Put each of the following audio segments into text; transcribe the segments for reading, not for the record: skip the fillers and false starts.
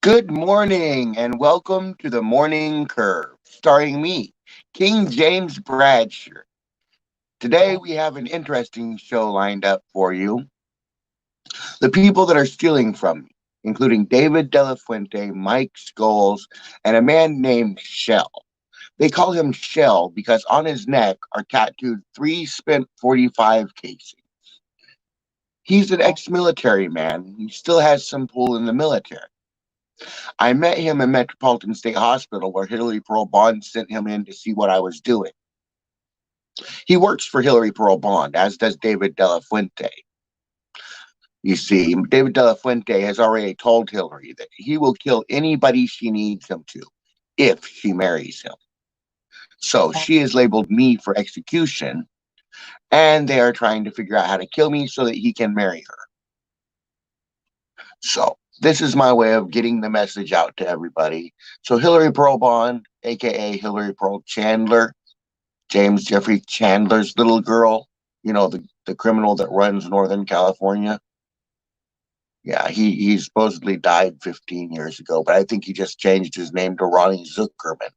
Good morning and welcome to the Morning Curve, starring me, King James Bradsher. Today we have an interesting show lined up for you. The people that are stealing from me, including David De La Fuente, Mike Scholes, and a man named Shell. They call him Shell because on his neck are tattooed 3 spent 45 casings. He's an ex-military man. He still has some pull in the military. I met him in Metropolitan State Hospital where Hillary Pearl Bond sent him in to see what I was doing. He works for Hillary Pearl Bond, as does David De La Fuente. You see, David De La Fuente has already told Hillary that he will kill anybody she needs him to if she marries him. So she has labeled me for execution, and they are trying to figure out how to kill me so that he can marry her. So this is my way of getting the message out to everybody. So Hillary Pearl Bond, aka Hillary Pearl Chandler, James Jeffrey Chandler's little girl, the criminal that runs Northern California. Yeah, he supposedly died 15 years ago, but I think he just changed his name to Ronnie Zuckerman.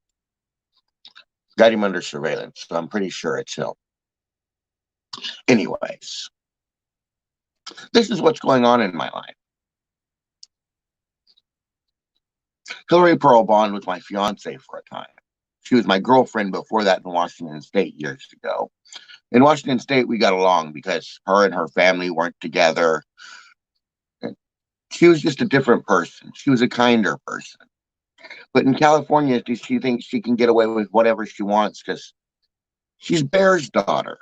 Got him under surveillance, so I'm pretty sure it's him. Anyways, this is what's going on in my life. Hillary Pearl Bond was my fiance for a time. She was my girlfriend before that in Washington State years ago. In Washington State, we got along because her and her family weren't together. She was just a different person. She was a kinder person. But in California, she thinks she can get away with whatever she wants because she's Bear's daughter.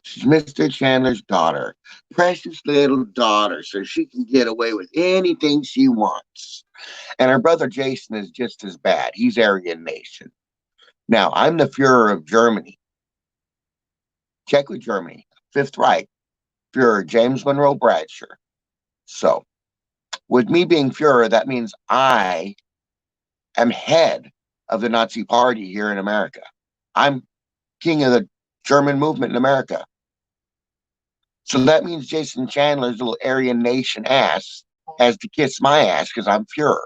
She's Mr. Chandler's daughter. Precious little daughter, so she can get away with anything she wants. And her brother Jason is just as bad. He's Aryan Nation. Now, I'm the Fuhrer of Germany. Check with Germany. Fifth Reich. Fuhrer James Monroe Bradsher. So, with me being Fuhrer, that means I am head of the Nazi Party here in America. I'm king of the German movement in America. So that means Jason Chandler's little Aryan Nation ass has to kiss my ass because I'm Fuhrer.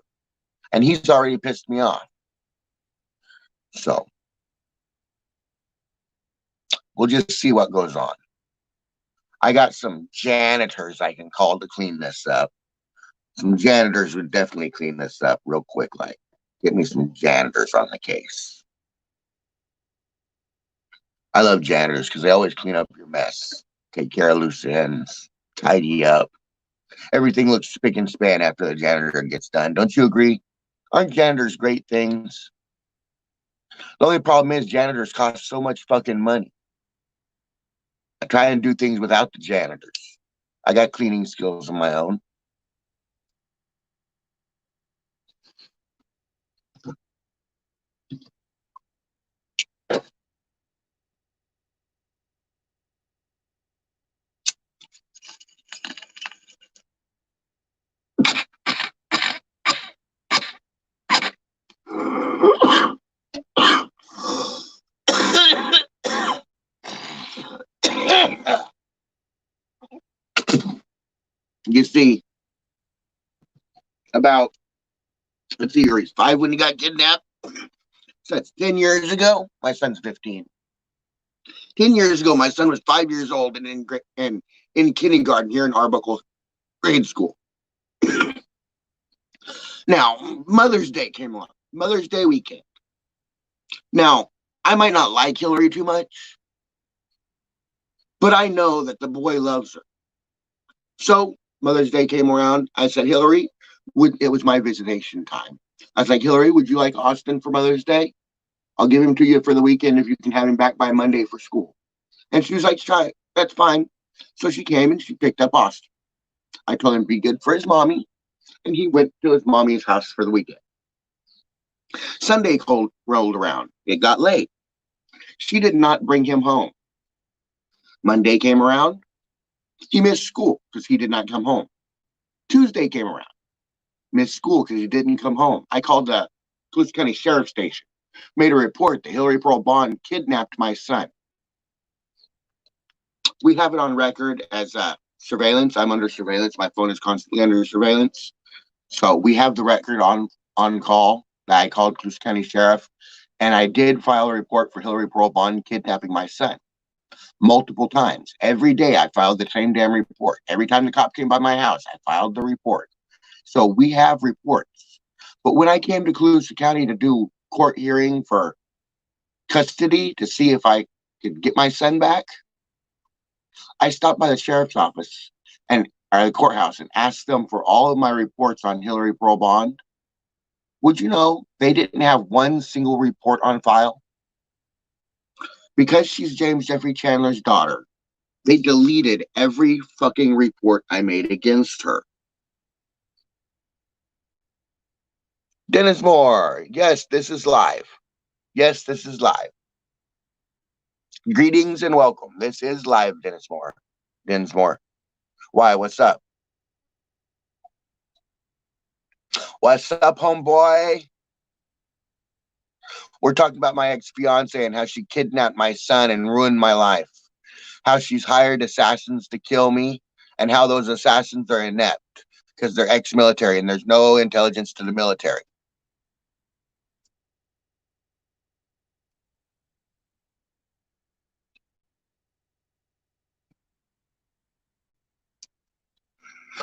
And he's already pissed me off. So, we'll just see what goes on. I got some janitors I can call to clean this up. Some janitors would definitely clean this up real quick. Like, get me some janitors on the case. I love janitors because they always clean up your mess, take care of loose ends, tidy up. Everything looks spick and span after the janitor gets done. Don't you agree? Aren't janitors great things? The only problem is janitors cost so much fucking money. I try and do things without the janitors. I got cleaning skills of my own. You see, let's see here, he's 5 when he got kidnapped. So that's 10 years ago. My son's 15. 10 years ago, my son was 5 years old and in kindergarten here in Arbuckle grade school. Now, Mother's Day came along. Mother's Day weekend. Now, I might not like Hillary too much, but I know that the boy loves her. So, Mother's Day came around. I said, Hillary, it was my visitation time. I was like, Hillary, would you like Austin for Mother's Day? I'll give him to you for the weekend if you can have him back by Monday for school. And she was like, try it. That's fine. So she came and she picked up Austin. I told him to be good for his mommy, and he went to his mommy's house for the weekend. Sunday rolled around. It got late. She did not bring him home. Monday came around. He missed school because he did not come home. Tuesday came around. Missed school because he didn't come home. I called the Duluth County Sheriff's Station. Made a report that Hillary Pearl Bond kidnapped my son. We have it on record as surveillance. I'm under surveillance. My phone is constantly under surveillance. So we have the record on call that I called Clues County Sheriff, and I did file a report for Hillary Parole Bond kidnapping my son multiple times. Every day I filed the same damn report. Every time the cop came by my house, I filed the report. So we have reports. But when I came to Clues County to do court hearing for custody to see if I could get my son back, I stopped by the sheriff's office and or the courthouse and asked them for all of my reports on Hillary Parole Bond. Would you know they didn't have one single report on file? Because she's James Jeffrey Chandler's daughter, they deleted every fucking report I made against her. Dennis Moore. Yes, this is live. Yes, this is live. Greetings and welcome. This is live, Dennis Moore. Dennis Moore. Why? What's up? What's up, homeboy? We're talking about my ex-fiance and how she kidnapped my son and ruined my life. How she's hired assassins to kill me, and how those assassins are inept because they're ex-military and there's no intelligence to the military.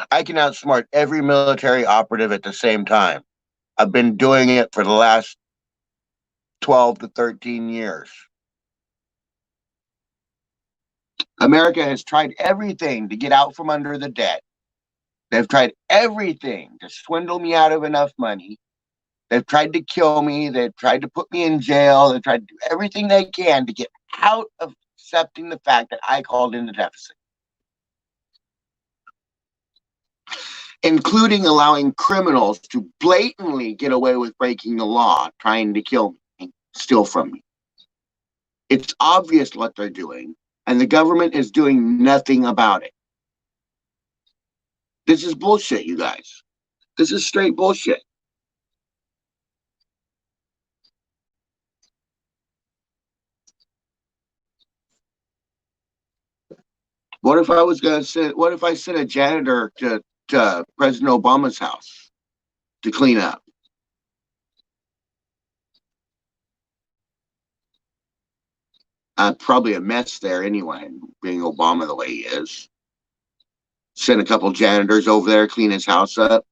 I can outsmart every military operative at the same time. I've been doing it for the last 12 to 13 years. America has tried everything to get out from under the debt. They've tried everything to swindle me out of enough money. They've tried to kill me. They've tried to put me in jail. They've tried to do everything they can to get out of accepting the fact that I called in the deficit, including allowing criminals to blatantly get away with breaking the law, trying to kill me and steal from me. It's obvious what they're doing, and the government is doing nothing about it. This is bullshit, you guys. This is straight bullshit. What if I was gonna send? What if I sent a janitor to President Obama's house to clean up? Probably a mess there anyway, being Obama the way he is. Send a couple janitors over there, clean his house up.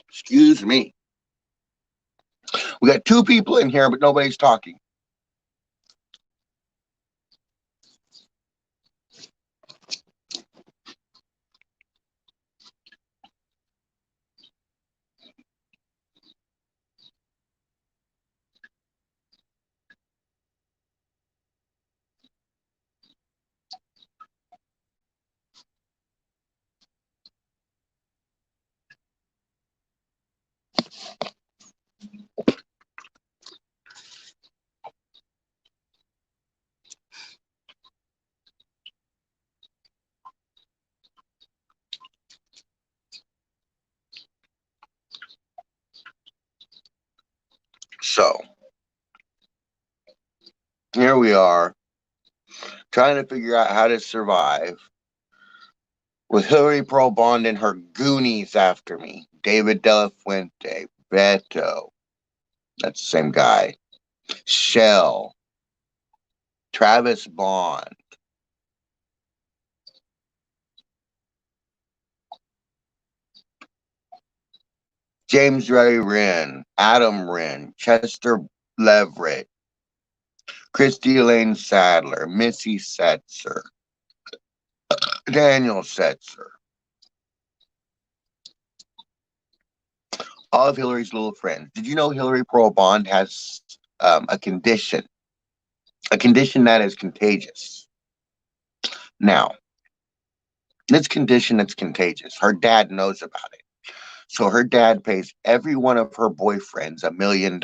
Excuse me. We got two people in here, but nobody's talking. So here we are, trying to figure out how to survive with Hillary Pro Bond and her goonies after me. David De La Fuente, Beto, that's the same guy. Shell, Travis Bond, James Ray Wren, Adam Wren, Chester Leverett, Christy Elaine Sadler, Missy Setzer, Daniel Setzer, all of Hillary's little friends. Did you know Hillary Pro Bond has a condition that is contagious? Now, This condition is contagious. Her dad knows about it. So her dad pays every one of her boyfriends $1 million.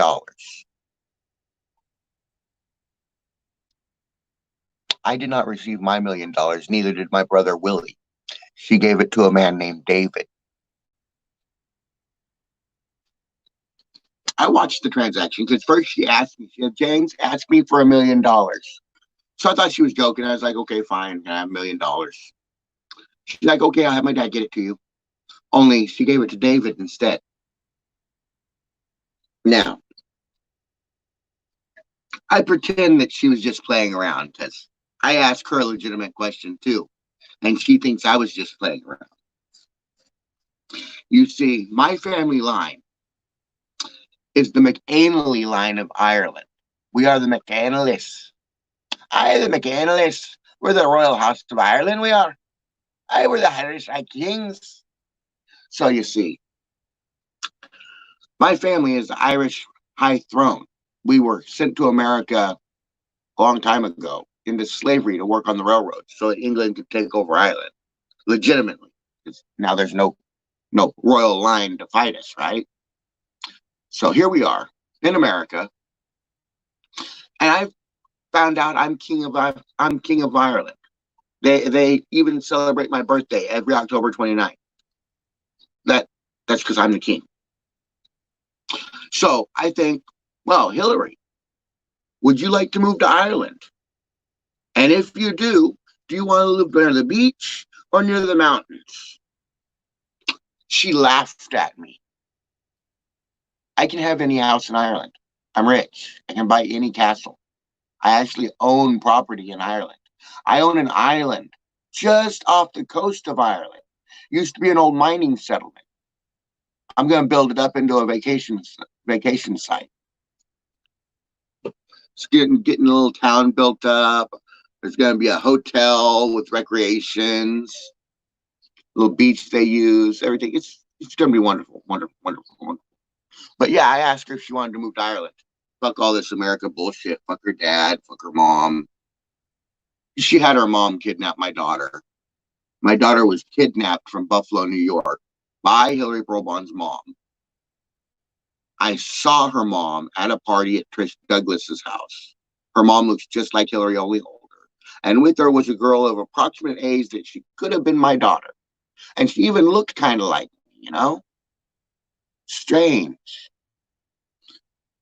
I did not receive my $1 million, neither did my brother Willie. She gave it to a man named David. I watched the transaction because first she asked me, she said, James, ask me for $1 million. So I thought she was joking. I was like, okay, fine, I have $1 million. She's like, okay, I'll have my dad get it to you. Only she gave it to David instead. Now, I pretend that she was just playing around because I asked her a legitimate question too. And she thinks I was just playing around. You see, my family line is the McAnally line of Ireland. We are the McAnalists. I, the McAnalists. We're the Royal House of Ireland, we are. I were the Irish Kings. So you see, my family is the Irish High Throne. We were sent to America a long time ago into slavery to work on the railroads so that England could take over Ireland legitimately. Now there's no royal line to fight us, right? So here we are in America, and I've found out I'm king of Ireland. They even celebrate my birthday every October 29th. That's because I'm the king. So I think, well, Hillary, would you like to move to Ireland? And if you do you want to live near the beach or near the mountains? She laughed at me. I can have any house in Ireland. I'm rich. I can buy any castle. I actually own property in Ireland. I own an island just off the coast of Ireland. Used to be an old mining settlement. I'm going to build it up into a vacation site. It's getting a little town built up. There's going to be a hotel with recreations, little beach they use, everything. It's going to be wonderful, wonderful, wonderful, wonderful. But yeah, I asked her if she wanted to move to Ireland. Fuck all this America bullshit. Fuck her dad. Fuck her mom. She had her mom kidnap my daughter. My daughter was kidnapped from Buffalo, New York by Hillary Brobon's mom. I saw her mom at a party at Trish Douglas's house. Her mom looks just like Hillary, only older. And with her was a girl of approximate age that she could have been my daughter. And she even looked kind of like me, you know? Strange.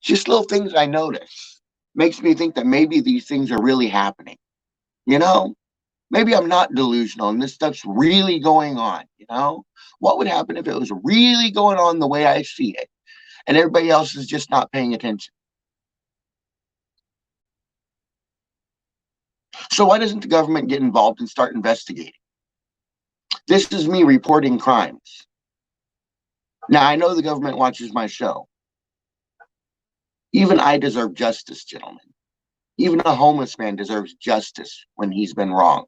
Just little things I notice. Makes me think that maybe these things are really happening. You know? Maybe I'm not delusional and this stuff's really going on, you know? What would happen if it was really going on the way I see it and everybody else is just not paying attention? So why doesn't the government get involved and start investigating? This is me reporting crimes. Now, I know the government watches my show. Even I deserve justice, gentlemen. Even a homeless man deserves justice when he's been wronged.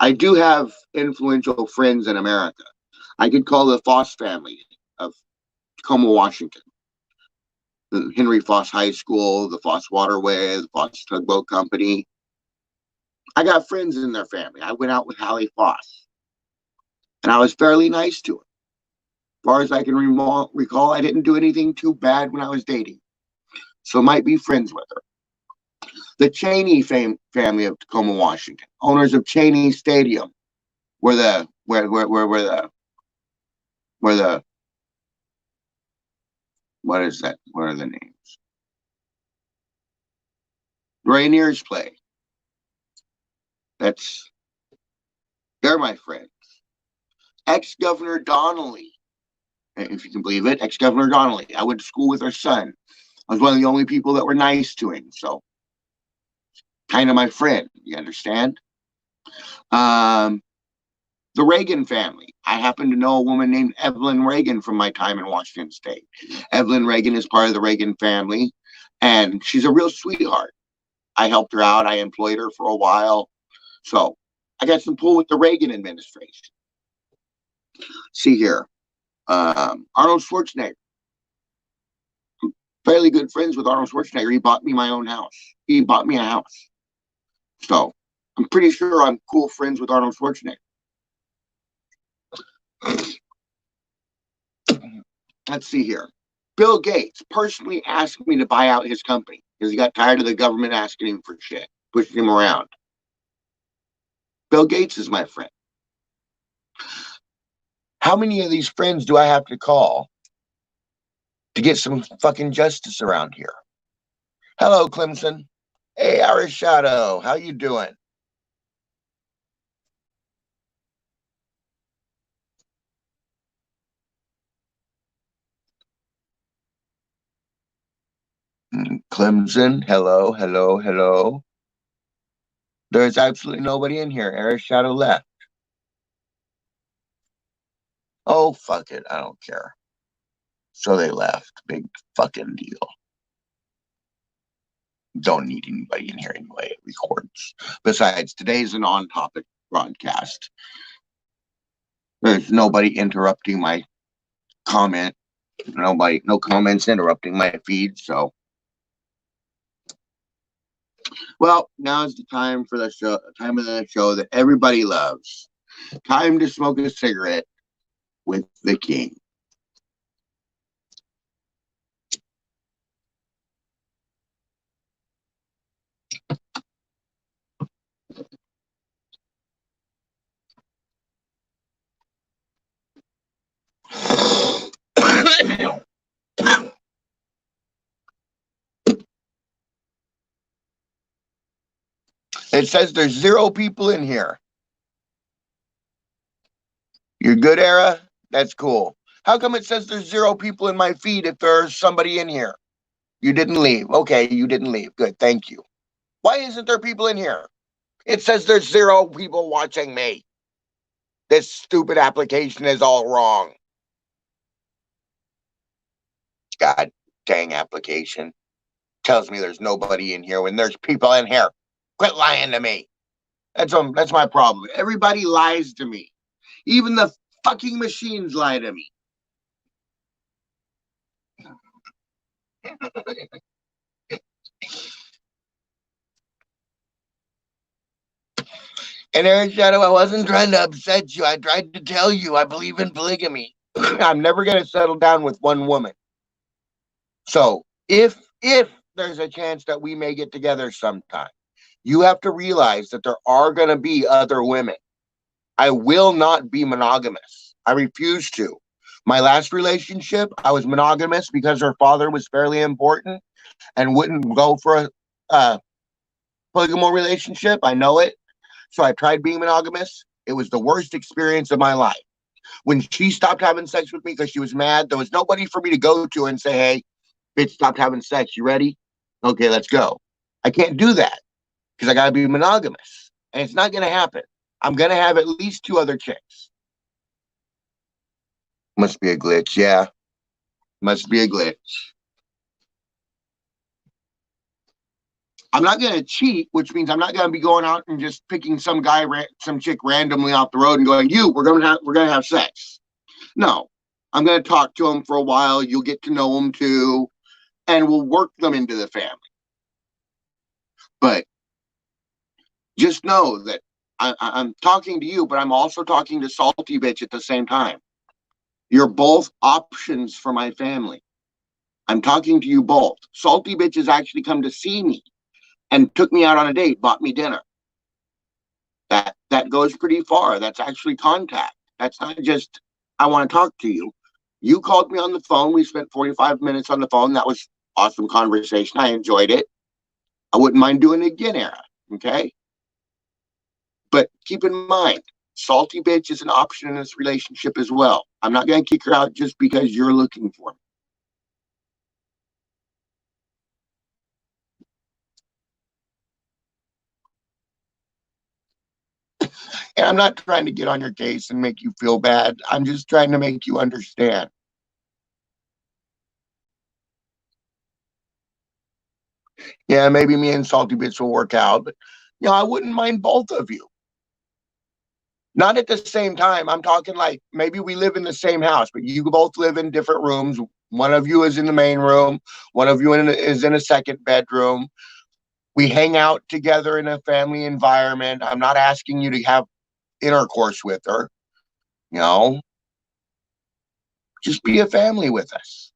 I do have influential friends in America. I could call the Foss family of Tacoma, Washington. The Henry Foss High School, the Foss Waterway, the Foss Tugboat Company. I got friends in their family. I went out with Hallie Foss, and I was fairly nice to her. As far as I can recall, I didn't do anything too bad when I was dating, so might be friends with her. The Cheney family of Tacoma, Washington, owners of Cheney Stadium, where the what is that? What are the names? Rainiers play. They're my friends. Ex-Governor Donnelly, if you can believe it, ex-Governor Donnelly. I went to school with her son. I was one of the only people that were nice to him, so kind of my friend. You understand? The Reagan family. I happen to know a woman named Evelyn Reagan from my time in Washington State. Evelyn Reagan is part of the Reagan family, and she's a real sweetheart. I helped her out. I employed her for a while. So I got some pull with the Reagan administration. See here. Arnold Schwarzenegger. Fairly good friends with Arnold Schwarzenegger. He bought me my own house. He bought me a house. So I'm pretty sure I'm cool friends with Arnold Schwarzenegger. Let's see here. Bill Gates personally asked me to buy out his company because he got tired of the government asking him for shit, pushing him around. Bill Gates is my friend. How many of these friends do I have to call to get some fucking justice around here? Hello, Clemson. Hey, Irish Shadow. How you doing? Clemson. Hello, hello, hello. There's absolutely nobody in here. Irish Shadow left. Oh, fuck it. I don't care. So they left. Big fucking deal. Don't need anybody in here anyway. It records. Besides, today's an on topic broadcast. There's nobody interrupting my comment. No comments interrupting my feed. So, well, now's the time for the show, time of the show that everybody loves. Time to smoke a cigarette with the king. It says there's 0 people in here. You're good, Era? That's cool. How come it says there's 0 people in my feed if there's somebody in here? You didn't leave. Okay, you didn't leave. Good, thank you. Why isn't there people in here? It says there's 0 people watching me. This stupid application is all wrong. God dang application. Tells me there's nobody in here when there's people in here. Quit lying to me. That's my problem. Everybody lies to me. Even the fucking machines lie to me. And Aaron Shadow, I wasn't trying to upset you. I tried to tell you I believe in polygamy. I'm never going to settle down with one woman. So if there's a chance that we may get together sometime, you have to realize that there are going to be other women. I will not be monogamous. I refuse to. My last relationship, I was monogamous because her father was fairly important and wouldn't go for a polygamous relationship. I know it. So I tried being monogamous. It was the worst experience of my life. When she stopped having sex with me because she was mad, there was nobody for me to go to and say, hey, bitch, stopped having sex. You ready? Okay, let's go. I can't do that because I got to be monogamous. And it's not going to happen. I'm going to have at least 2 other chicks. Must be a glitch. Yeah. Must be a glitch. I'm not going to cheat, which means I'm not going to be going out and just picking some guy, some chick randomly off the road and going, we're going to have sex. No, I'm going to talk to them for a while. You'll get to know them too, and we'll work them into the family. But just know that I'm talking to you, but I'm also talking to Salty Bitch at the same time. You're both options for my family. I'm talking to you both. Salty Bitch has actually come to see me and took me out on a date, bought me dinner. That goes pretty far. That's actually contact. That's not just, I want to talk to you. You called me on the phone. We spent 45 minutes on the phone. That was awesome conversation. I enjoyed it. I wouldn't mind doing it again, Era. Okay? But keep in mind, Salty Bitch is an option in this relationship as well. I'm not going to kick her out just because you're looking for me. And I'm not trying to get on your case and make you feel bad. I'm just trying to make you understand. Yeah, maybe me and Salty Bitch will work out, but I wouldn't mind both of you. Not at the same time. I'm talking like maybe we live in the same house, but you both live in different rooms. One of you is in the main room. One of you is in a second bedroom. We hang out together in a family environment. I'm not asking you to have intercourse with her, you know, just be a family with us.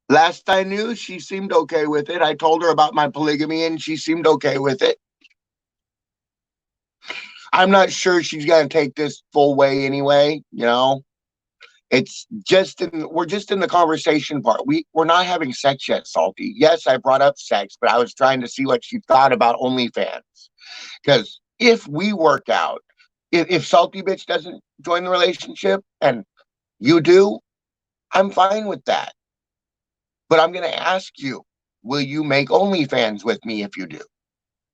Last I knew, she seemed okay with it. I told her about my polygamy and she seemed okay with it. I'm not sure she's going to take this full way anyway, you know. It's just we're just in the conversation part. We're not having sex yet, Salty. Yes, I brought up sex, but I was trying to see what she thought about OnlyFans. Because if we work out, if Salty Bitch doesn't join the relationship and you do, I'm fine with that. But I'm going to ask you, will you make OnlyFans with me if you do?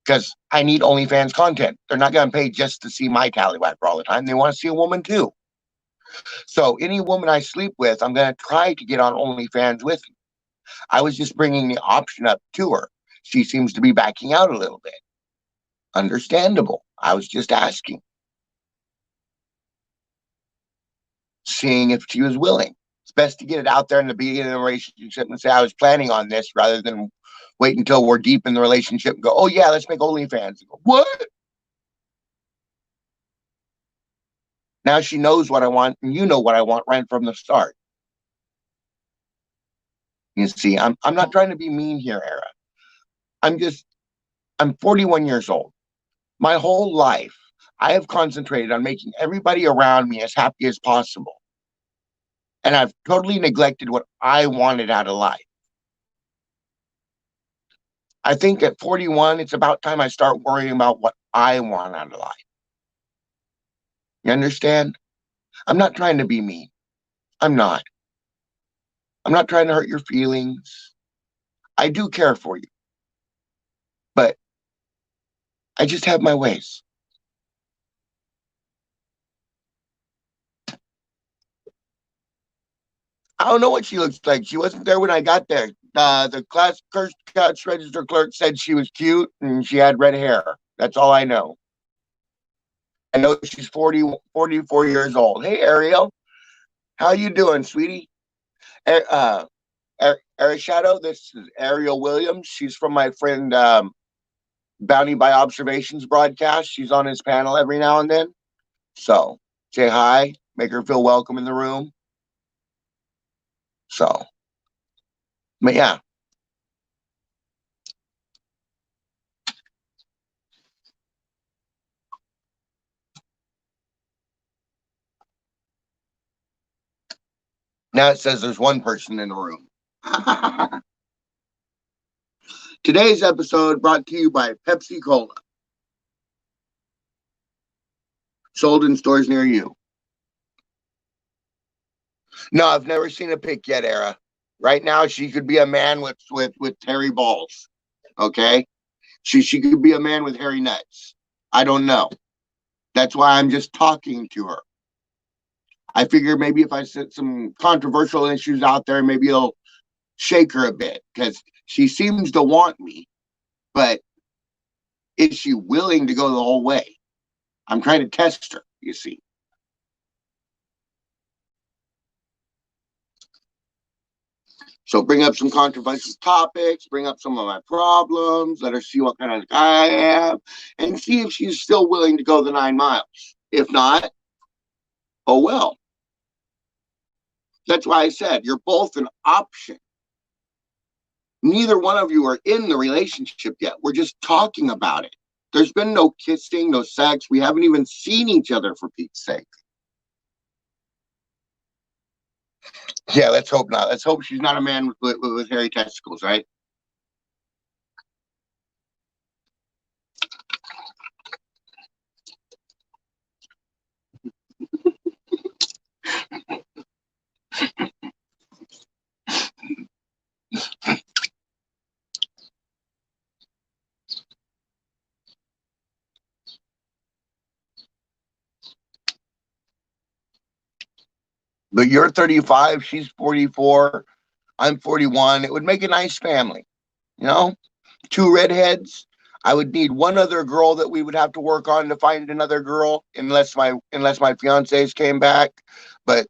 Because I need OnlyFans content. They're not going to pay just to see my tallywhacker all the time. They want to see a woman too. So any woman I sleep with, I'm going to try to get on OnlyFans with me. I was just bringing the option up to her. She seems to be backing out a little bit. Understandable. I was just asking, seeing if she was willing. It's best to get it out there in the beginning of the relationship and say, I was planning on this rather than wait until we're deep in the relationship and go, oh, yeah, let's make OnlyFans. Go, what? Now she knows what I want, and you know what I want right from the start. You see, I'm not trying to be mean here, Era. I'm 41 years old. My whole life, I have concentrated on making everybody around me as happy as possible. And I've totally neglected what I wanted out of life. I think at 41, it's about time I start worrying about what I want out of life. You understand? I'm not trying to be mean. I'm not. I'm not trying to hurt your feelings. I do care for you, but I just have my ways. I don't know what she looks like. She wasn't there when I got there. The class cash register clerk said she was cute and she had red hair. That's all I know. I know she's 40, 44 years old. Hey, Ariel. How you doing, sweetie? Uh, Shadow, this is Ariel Williams. She's from my friend Bounty by Observations broadcast. She's on his panel every now and then. So say hi, make her feel welcome in the room. So, but yeah. Now it says there's one person in the room. Today's episode brought to you by Pepsi Cola. Sold in stores near you. No, I've never seen a pic yet, Era. Right now, she could be a man with hairy balls. Okay, she could be a man with hairy nuts. I don't know. That's why I'm just talking to her. I figure maybe if I set some controversial issues out there, maybe it'll shake her a bit because she seems to want me, but is she willing to go the whole way? I'm trying to test her, you see. So bring up some controversial topics, bring up some of my problems, let her see what kind of guy I am, and see if she's still willing to go the 9 miles. If not, oh well. That's why I said you're both an option. Neither one of you are in the relationship yet. We're just talking about it. There's been no kissing, no sex. We haven't even seen each other, for Pete's sake. Yeah, let's hope not. Let's hope she's not a man with hairy testicles, right? But you're 35, she's 44. I'm 41. It would make a nice family, you know? Two redheads. I would need one other girl that we would have to work on to find another girl, unless my fiancés came back. But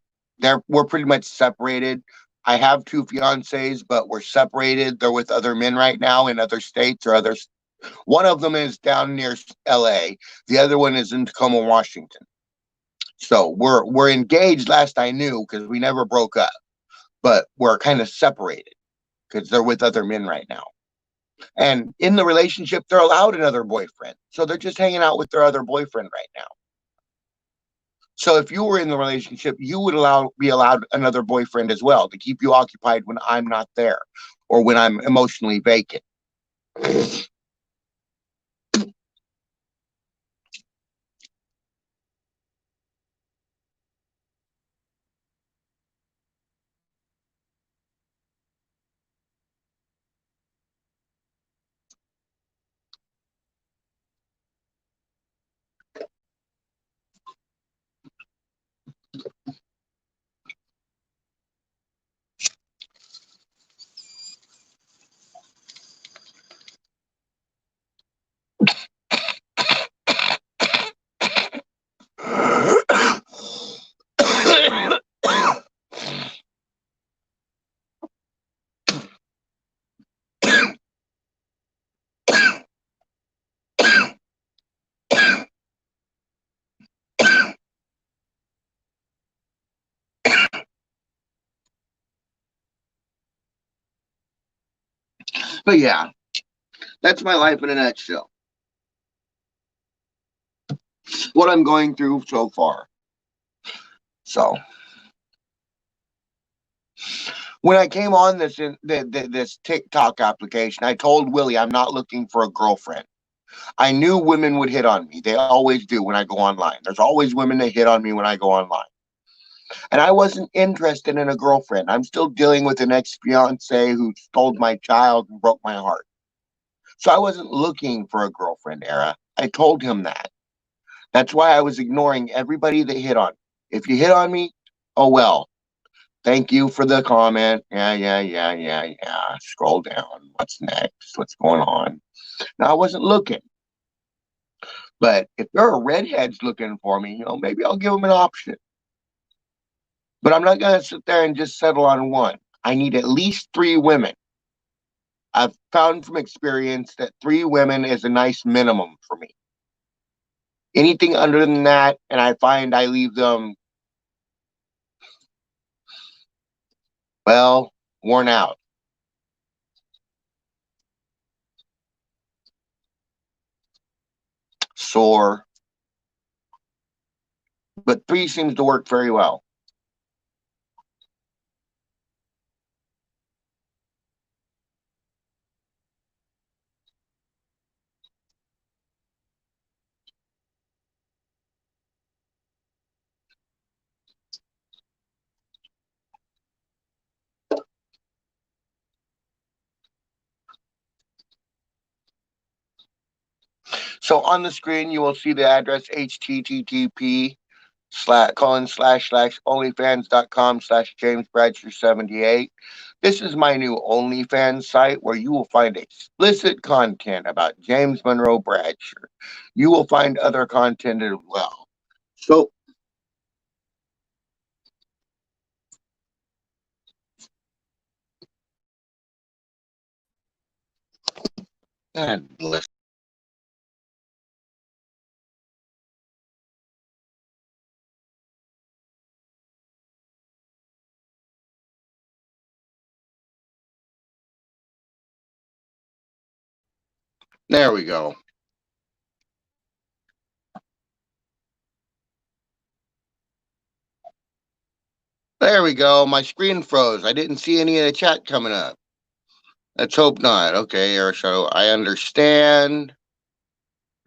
we're pretty much separated. I have two fiancés, but we're separated. They're with other men right now in other states or others. One of them is down near LA. The other one is in Tacoma, Washington. So we're engaged last I knew because we never broke up, but we're kind of separated because they're with other men right now. And in the relationship, they're allowed another boyfriend. So they're just hanging out with their other boyfriend right now. So if you were in the relationship, you would be allowed another boyfriend as well to keep you occupied when I'm not there or when I'm emotionally vacant. But yeah, that's my life in a nutshell. What I'm going through so far. So when I came on this TikTok application, I told Willie I'm not looking for a girlfriend. I knew women would hit on me. They always do when I go online. There's always women that hit on me when I go online. And I wasn't interested in a girlfriend. I'm still dealing with an ex fiance who stole my child and broke my heart. So I wasn't looking for a girlfriend, Era. I told him that. That's why I was ignoring everybody that hit on me. If you hit on me, oh well. Thank you for the comment. Yeah, yeah, yeah, yeah, yeah. Scroll down. What's next? What's going on? Now I wasn't looking. But if there are redheads looking for me, maybe I'll give them an option. But I'm not going to sit there and just settle on one. I need at least three women. I've found from experience that three women is a nice minimum for me. Anything under than that, and I find I leave them, well, worn out, sore. But three seems to work very well. So on the screen, you will see the address http // onlyfans.com/James Bradsher 78. This is my new OnlyFans site where you will find explicit content about James Monroe Bradsher. You will find other content as well. So, God bless. There we go. There we go. My screen froze. I didn't see any of the chat coming up. Let's hope not. Okay, Airshuttle. I understand.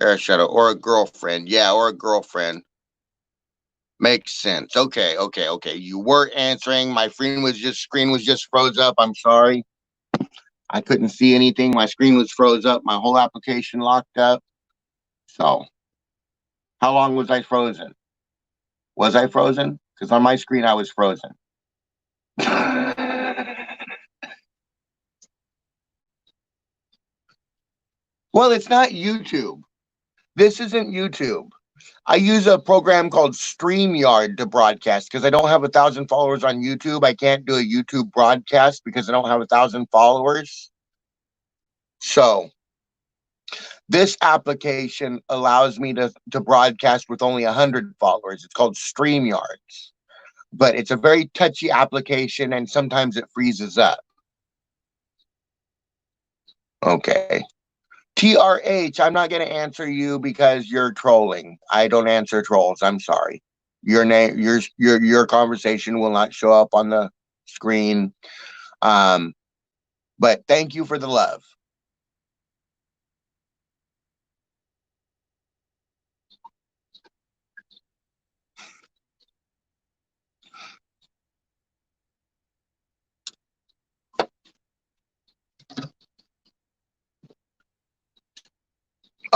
Airshuttle. Or a girlfriend. Yeah, or a girlfriend. Makes sense. Okay, okay, okay. You were answering. My screen was just froze up. I'm sorry. I couldn't see anything. My screen was froze up. My whole application locked up. So, how long was I frozen? Was I frozen? Because on my screen I was frozen. Well, it's not YouTube. This isn't YouTube. I use a program called StreamYard to broadcast because I don't have 1,000 followers on YouTube. I can't do a YouTube broadcast because I don't have 1,000 followers. So this application allows me to broadcast with only 100 followers. It's called StreamYards, but it's a very touchy application and sometimes it freezes up. Okay. TRH, I'm not going to answer you because you're trolling. I don't answer trolls. I'm sorry. Your name, your conversation will not show up on the screen. Um, but thank you for the love.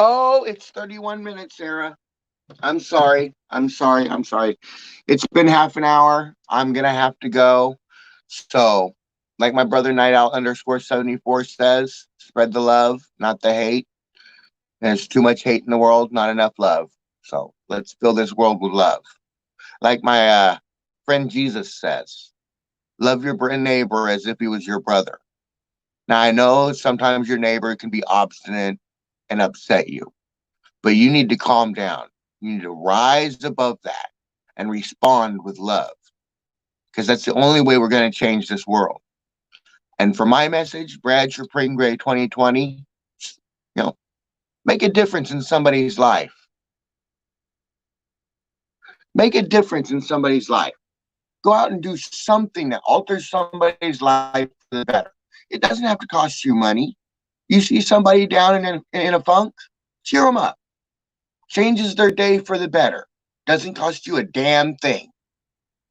Oh, it's 31 minutes, Sarah. I'm sorry. I'm sorry. I'm sorry. It's been half an hour. I'm gonna have to go. So, like my brother Night Owl _74 says, spread the love, not the hate. There's too much hate in the world, not enough love. So let's fill this world with love. Like my friend Jesus says, love your neighbor as if he was your brother. Now I know sometimes your neighbor can be obstinate and upset you, but you need to calm down. You need to rise above that and respond with love because that's the only way we're going to change this world. And for my message, Bradsher Gray 2020, you know, make a difference in somebody's life. Make a difference in somebody's life. Go out and do something that alters somebody's life for the better. It doesn't have to cost you money. You see somebody down in a funk, cheer them up. Changes their day for the better. Doesn't cost you a damn thing,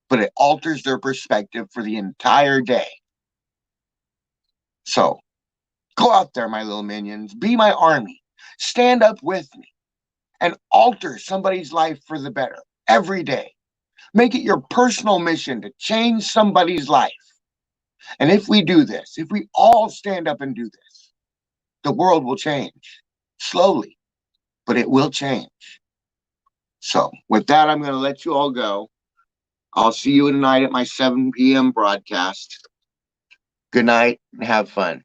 but it alters their perspective for the entire day. So go out there, my little minions. Be my army. Stand up with me and alter somebody's life for the better every day. Make it your personal mission to change somebody's life. And if we do this, if we all stand up and do this, the world will change slowly, but it will change. So with that, I'm going to let you all go. I'll see you tonight at my 7 p.m. broadcast. Good night and have fun.